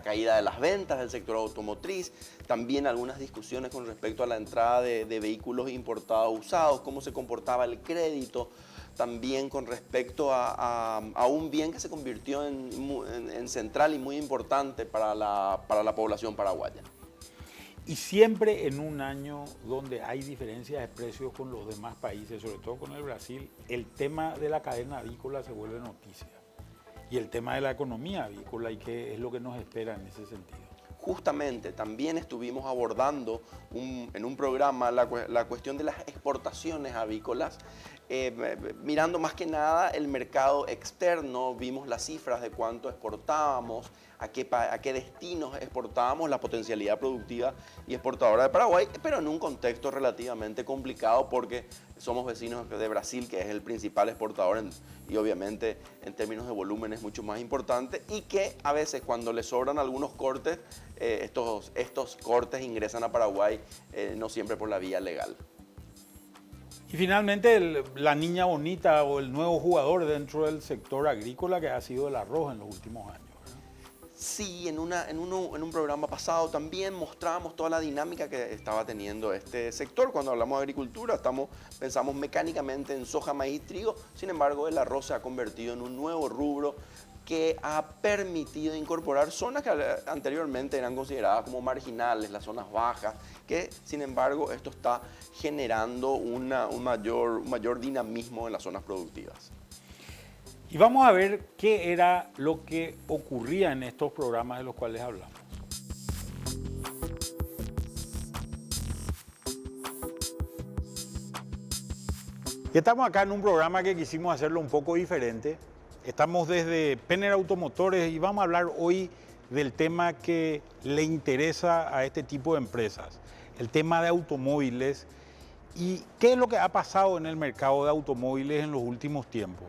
caída de las ventas del sector automotriz, también algunas discusiones con respecto a la entrada de vehículos importados usados, cómo se comportaba el crédito, también con respecto a un bien que se convirtió en central y muy importante para la población paraguaya. Y siempre en un año donde hay diferencias de precios con los demás países, sobre todo con el Brasil, el tema de la cadena avícola se vuelve noticia. Y el tema de la economía avícola y qué es lo que nos espera en ese sentido. Justamente, también estuvimos abordando en un programa la cuestión de las exportaciones avícolas, mirando más que nada el mercado externo, vimos las cifras de cuánto exportábamos, a qué destinos exportábamos, la potencialidad productiva y exportadora de Paraguay, pero en un contexto relativamente complicado porque somos vecinos de Brasil, que es el principal exportador y obviamente en términos de volumen es mucho más importante, y que a veces cuando le sobran algunos cortes, estos cortes ingresan a Paraguay no siempre por la vía legal. Y finalmente la niña bonita o el nuevo jugador dentro del sector agrícola que ha sido el arroz en los últimos años. Sí, en un programa pasado también mostrábamos toda la dinámica que estaba teniendo este sector. Cuando hablamos de agricultura pensamos mecánicamente en soja, maíz, trigo. Sin embargo, el arroz se ha convertido en un nuevo rubro que ha permitido incorporar zonas que anteriormente eran consideradas como marginales, las zonas bajas, que sin embargo esto está generando un mayor dinamismo en las zonas productivas. Y vamos a ver qué era lo que ocurría en estos programas de los cuales hablamos. Y estamos acá en un programa que quisimos hacerlo un poco diferente. Estamos desde Penner Automotores y vamos a hablar hoy del tema que le interesa a este tipo de empresas, el tema de automóviles y qué es lo que ha pasado en el mercado de automóviles en los últimos tiempos.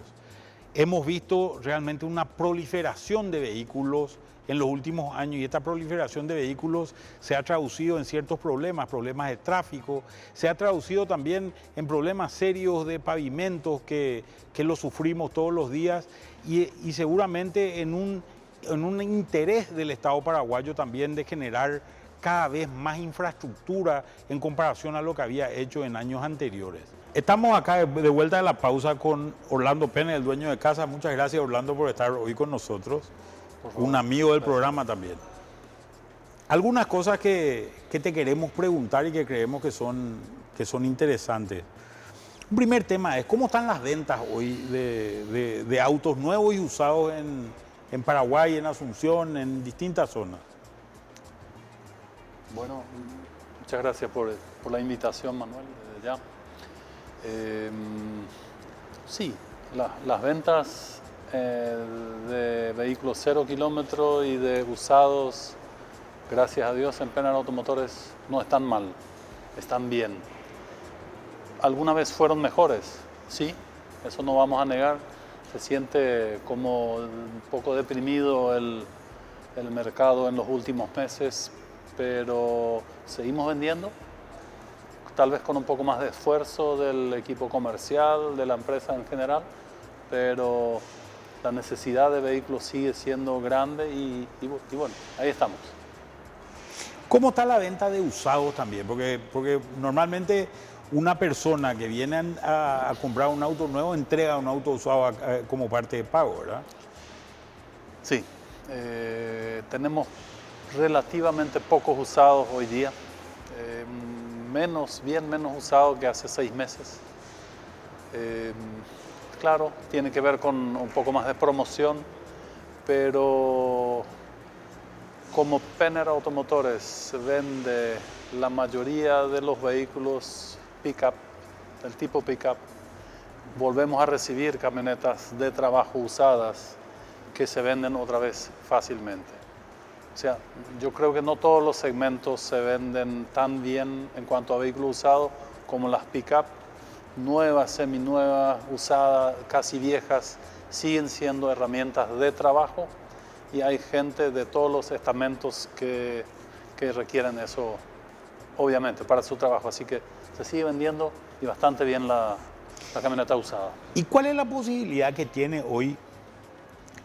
hemos visto realmente una proliferación de vehículos en los últimos años y esta proliferación de vehículos se ha traducido en ciertos problemas de tráfico, se ha traducido también en problemas serios de pavimentos que lo sufrimos todos los días y seguramente en un interés del Estado paraguayo también de generar cada vez más infraestructura en comparación a lo que había hecho en años anteriores. Estamos acá de vuelta de la pausa con Orlando Pena, el dueño de casa. Muchas gracias, Orlando, por estar hoy con nosotros. Un amigo del programa también. Algunas cosas que te queremos preguntar y que creemos que son interesantes. Un primer tema es, ¿cómo están las ventas hoy de autos nuevos y usados en Paraguay, en Asunción, en distintas zonas? Bueno, muchas gracias por la invitación, Manuel, desde ya. Sí, las ventas de vehículos 0 kilómetros y de usados, gracias a Dios, en Penner Automotores no están mal, están bien. ¿Alguna vez fueron mejores? Sí, eso no vamos a negar. Se siente como un poco deprimido el mercado en los últimos meses, pero seguimos vendiendo, tal vez con un poco más de esfuerzo del equipo comercial, de la empresa en general, pero la necesidad de vehículos sigue siendo grande y bueno, ahí estamos. ¿Cómo está la venta de usados también? Porque normalmente una persona que viene a comprar un auto nuevo entrega un auto usado como parte de pago, ¿verdad? Sí, tenemos relativamente pocos usados hoy día, bien menos usados que hace 6 meses. Claro, tiene que ver con un poco más de promoción, pero como Penner Automotores vende la mayoría de los vehículos pick-up, del tipo pick-up, volvemos a recibir camionetas de trabajo usadas que se venden otra vez fácilmente. O sea, yo creo que no todos los segmentos se venden tan bien en cuanto a vehículos usados como las pick-up. Nuevas, seminuevas, usadas, casi viejas, siguen siendo herramientas de trabajo y hay gente de todos los estamentos que requieren eso, obviamente, para su trabajo. Así que se sigue vendiendo y bastante bien la camioneta usada. ¿Y cuál es la posibilidad que tiene hoy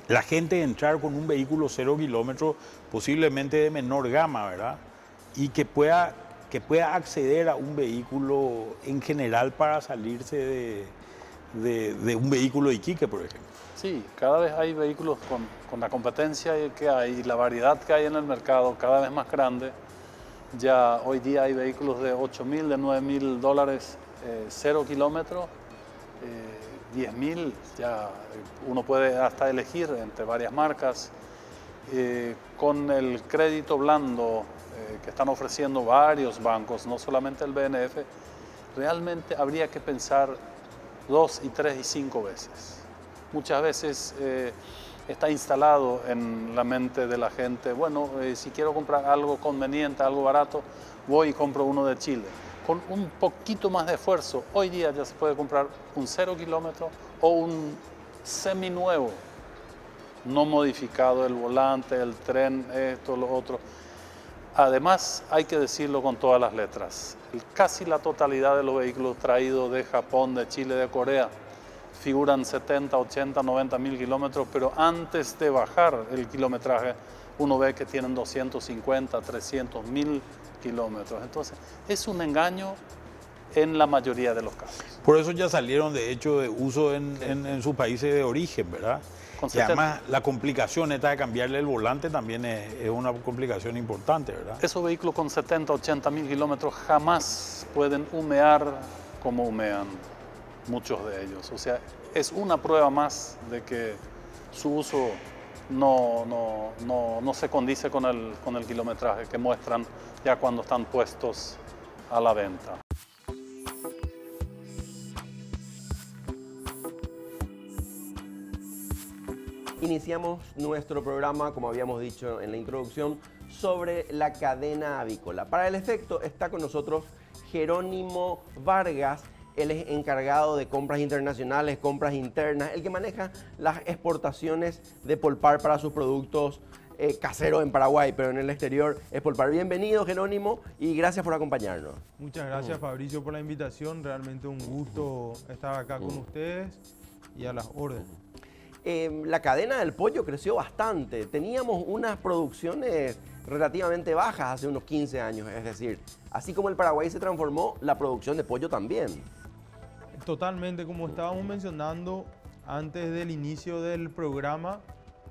la gente de entrar con un vehículo 0 kilómetros, posiblemente de menor gama, ¿verdad? Y que pueda acceder a un vehículo en general para salirse de un vehículo de Iquique, por ejemplo? Sí, cada vez hay vehículos con la competencia que hay y la variedad que hay en el mercado cada vez más grande. Ya hoy día hay vehículos de $8.000, de $9.000, 0 kilómetros, 10.000, ya uno puede hasta elegir entre varias marcas. Con el crédito blando que están ofreciendo varios bancos, no solamente el BNF, realmente habría que pensar 2, 3 y 5 veces. Muchas veces está instalado en la mente de la gente, bueno, si quiero comprar algo conveniente, algo barato, voy y compro uno de Chile. Con un poquito más de esfuerzo, hoy día ya se puede comprar un 0 kilómetro o un seminuevo, no modificado, el volante, el tren, esto, lo otro. Además, hay que decirlo con todas las letras, casi la totalidad de los vehículos traídos de Japón, de Chile, de Corea, figuran 70, 80, 90 mil kilómetros, pero antes de bajar el kilometraje, uno ve que tienen 250, 300 mil kilómetros. Entonces, es un engaño en la mayoría de los casos. Por eso ya salieron, de hecho, de uso en sus países de origen, ¿verdad? Y además, la complicación esta de cambiarle el volante también es una complicación importante, ¿verdad? Esos vehículos con 70, 80 mil kilómetros jamás pueden humear como humean muchos de ellos. O sea, es una prueba más de que su uso no se condice con el kilometraje que muestran ya cuando están puestos a la venta. Iniciamos nuestro programa, como habíamos dicho en la introducción, sobre la cadena avícola. Para el efecto está con nosotros Jerónimo Vargas. Él es encargado de compras internacionales, compras internas, el que maneja las exportaciones de Polpar para sus productos caseros en Paraguay, pero en el exterior es Polpar. Bienvenido, Jerónimo, y gracias por acompañarnos. Muchas gracias, Fabricio, por la invitación. Realmente un gusto estar acá con ustedes y a las órdenes. La cadena del pollo creció bastante. Teníamos unas producciones relativamente bajas hace unos 15 años, es decir, así como el Paraguay se transformó, la producción de pollo también. Totalmente, como estábamos mencionando antes del inicio del programa,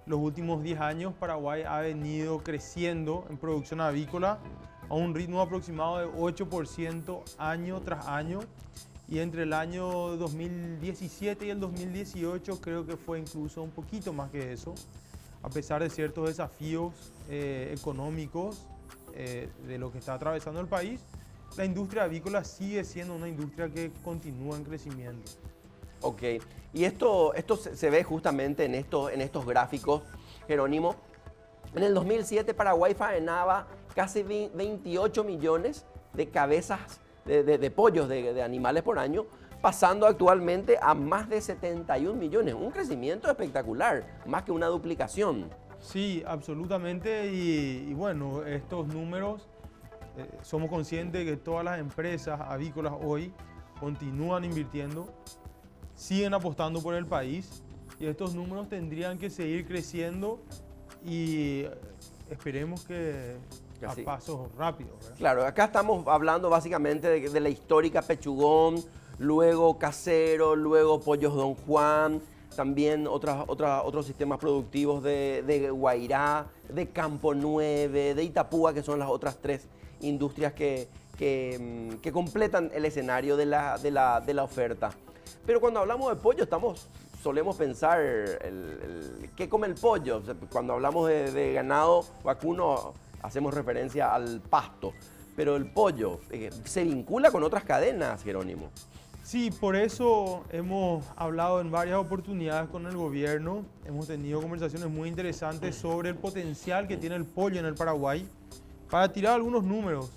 los últimos 10 años Paraguay ha venido creciendo en producción avícola a un ritmo aproximado de 8% año tras año, y entre el año 2017 y el 2018 creo que fue incluso un poquito más que eso, a pesar de ciertos desafíos económicos de lo que está atravesando el país. La industria avícola sigue siendo una industria que continúa en crecimiento. Ok, y esto se ve justamente en estos gráficos, Jerónimo. En el 2007 Paraguay faenaba casi 28 millones de cabezas de pollos, de animales por año, pasando actualmente a más de 71 millones. Un crecimiento espectacular, más que una duplicación. Sí, absolutamente, y bueno, estos números, somos conscientes de que todas las empresas avícolas hoy continúan invirtiendo, siguen apostando por el país, y estos números tendrían que seguir creciendo y esperemos que a pasos rápidos, ¿verdad? Claro, acá estamos hablando básicamente de la histórica Pechugón, luego Casero, luego Pollos Don Juan, también otros sistemas productivos de Guairá, de Campo 9, de Itapúa, que son las otras 3 industrias que completan el escenario de la oferta. Pero cuando hablamos de pollo solemos pensar ¿qué come el pollo? O sea, cuando hablamos de ganado vacuno hacemos referencia al pasto, pero el pollo se vincula con otras cadenas, Jerónimo. Sí, por eso hemos hablado en varias oportunidades con el gobierno, hemos tenido conversaciones muy interesantes sobre el potencial que tiene el pollo en el Paraguay. Para tirar algunos números,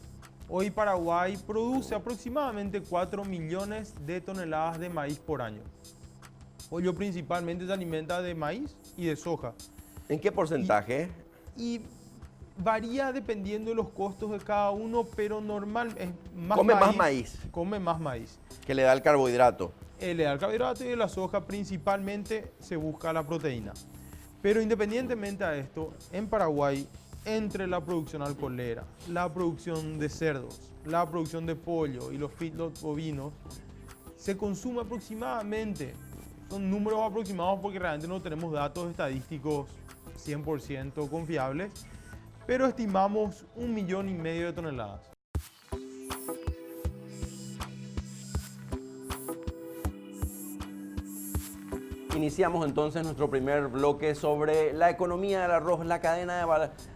hoy Paraguay produce aproximadamente 4 millones de toneladas de maíz por año. Pollo principalmente se alimenta de maíz y de soja. ¿En qué porcentaje? Y varía dependiendo de los costos de cada uno, pero normal es más come maíz, más maíz. Come más maíz. Que le da el carbohidrato. Le da el carbohidrato, y de la soja principalmente se busca la proteína. Pero independientemente a esto, en Paraguay, entre la producción alcoholera, la producción de cerdos, la producción de pollo y los feedlots bovinos, se consume aproximadamente, son números aproximados porque realmente no tenemos datos estadísticos 100% confiables, pero estimamos 1,5 millones de toneladas. Iniciamos entonces nuestro primer bloque sobre la economía del arroz, la cadena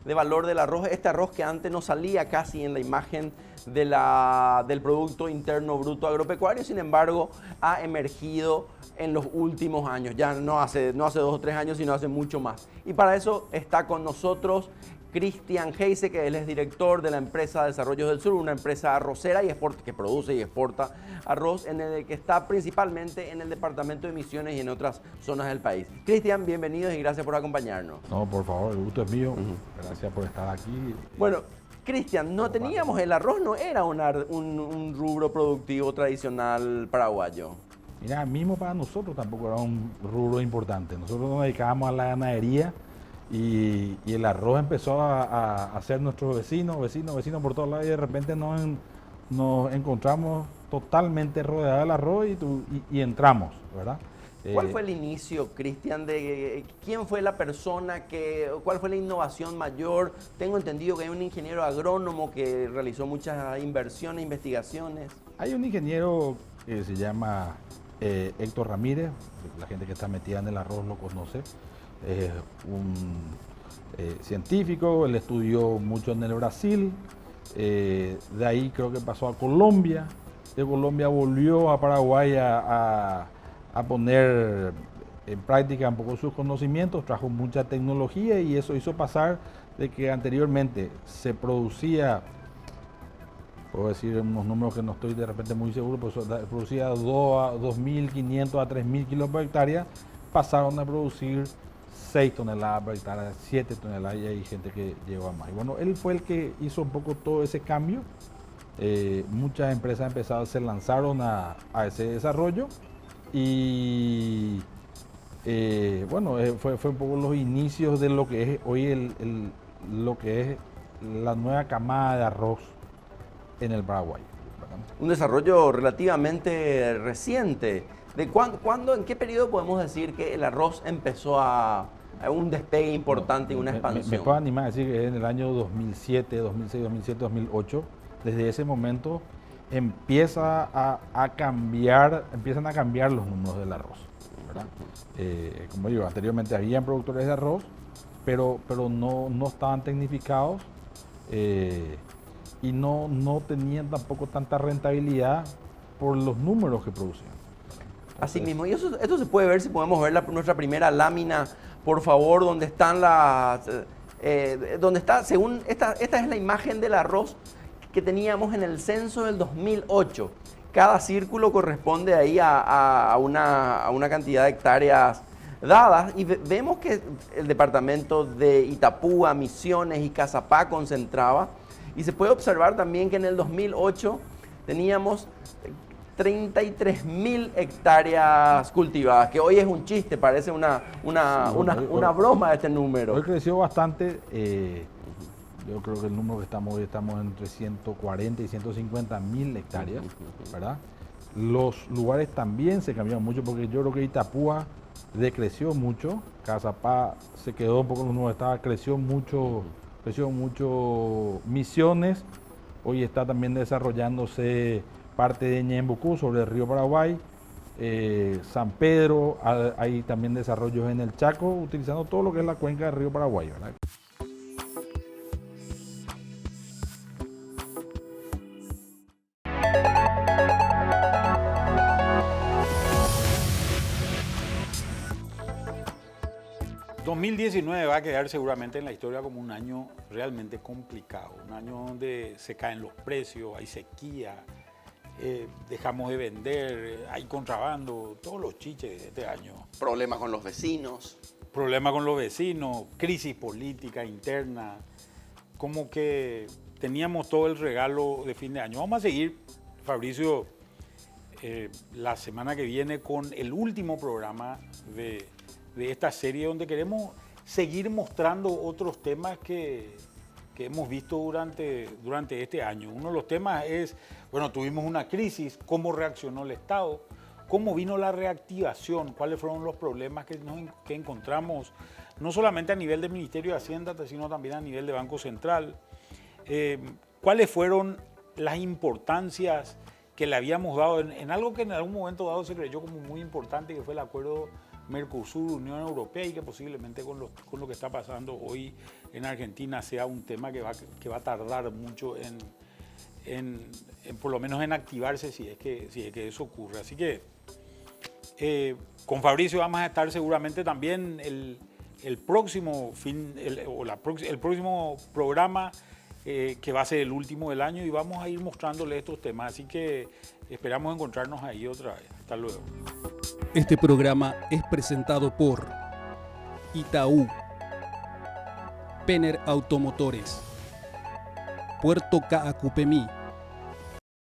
de valor del arroz. Este arroz que antes no salía casi en la imagen del Producto Interno Bruto Agropecuario, sin embargo, ha emergido en los últimos años. Ya no hace 2 o 3 años, sino hace mucho más. Y para eso está con nosotros Cristian Heise, que él es director de la empresa Desarrollos del Sur, una empresa arrocera que produce y exporta arroz, en el que está principalmente en el departamento de Misiones y en otras zonas del país. Cristian, bienvenidos y gracias por acompañarnos. No, por favor, el gusto es mío. Gracias por estar aquí. Bueno, Cristian, no teníamos el arroz, no era un rubro productivo tradicional paraguayo. Mira, mismo para nosotros tampoco era un rubro importante. Nosotros nos dedicábamos a la ganadería. Y el arroz empezó a ser nuestro vecino por todos lados, y de repente nos encontramos totalmente rodeados del arroz y entramos, ¿verdad? ¿Cuál fue el inicio, Cristian? ¿Quién fue la persona cuál fue la innovación mayor? Tengo entendido que hay un ingeniero agrónomo que realizó muchas inversiones, investigaciones. Hay un ingeniero que se llama Héctor Ramírez, la gente que está metida en el arroz lo conoce. Es un científico, él estudió mucho en el Brasil, de ahí creo que pasó a Colombia, de Colombia volvió a Paraguay a poner en práctica un poco sus conocimientos, trajo mucha tecnología y eso hizo pasar de que anteriormente se producía puedo decir unos números que no estoy de repente muy seguro, pues producía 2.500 a 3.000 kilos por hectárea, pasaron a producir 6 toneladas por hectárea, 7 toneladas, y hay gente que lleva más. Y bueno, él fue el que hizo un poco todo ese cambio. Muchas empresas se lanzaron a ese desarrollo y bueno, fue un poco los inicios de lo que es hoy lo que es la nueva camada de arroz en el Paraguay, ¿verdad? Un desarrollo relativamente reciente. ¿En qué periodo podemos decir que el arroz empezó a un despegue importante y una expansión? Me puedo animar a decir que en el año 2007, 2006, 2007, 2008, desde ese momento empiezan a cambiar los números del arroz, ¿verdad? Como digo, anteriormente habían productores de arroz, pero no estaban tecnificados y no tenían tampoco tanta rentabilidad por los números que producían. Así mismo, y esto se puede ver, si podemos ver nuestra primera lámina, por favor, donde están esta es la imagen del arroz que teníamos en el censo del 2008. Cada círculo corresponde ahí a una cantidad de hectáreas dadas, y vemos que el departamento de Itapúa, Misiones y Cazapá concentraba, y se puede observar también que en el 2008 teníamos 33.000 hectáreas cultivadas, que hoy es un chiste, parece una broma este número. Hoy creció bastante, yo creo que el número que estamos hoy estamos entre 140 y 150.000 hectáreas, ¿verdad? Los lugares también se cambiaron mucho, porque yo creo que Itapúa decreció mucho, Cazapá se quedó un poco en los nuevos estados, creció mucho Misiones, hoy está también desarrollándose parte de Ñembucú sobre el río Paraguay, San Pedro, hay también desarrollos en el Chaco, utilizando todo lo que es la cuenca del río Paraguay, ¿verdad? El 2019 va a quedar seguramente en la historia como un año realmente complicado, un año donde se caen los precios, hay sequía, dejamos de vender, hay contrabando, todos los chiches de este año. Problemas con los vecinos. Crisis política interna, como que teníamos todo el regalo de fin de año. Vamos a seguir, Fabricio, la semana que viene con el último programa de esta serie, donde queremos seguir mostrando otros temas que hemos visto durante este año. Uno de los temas es, bueno, tuvimos una crisis, cómo reaccionó el Estado, cómo vino la reactivación, cuáles fueron los problemas que encontramos, no solamente a nivel del Ministerio de Hacienda, sino también a nivel de Banco Central, cuáles fueron las importancias que le habíamos dado en algo que en algún momento dado se creyó como muy importante, que fue el acuerdo Mercosur-Unión Europea, y que posiblemente con lo que está pasando hoy en Argentina sea un tema que va a tardar mucho en por lo menos en activarse si es que eso ocurre. Así que con Fabricio vamos a estar seguramente también el próximo programa, que va a ser el último del año, y vamos a ir mostrándole estos temas. Así que esperamos encontrarnos ahí otra vez. Hasta luego. Este programa es presentado por Itaú, Penner Automotores, Puerto Caacupemí,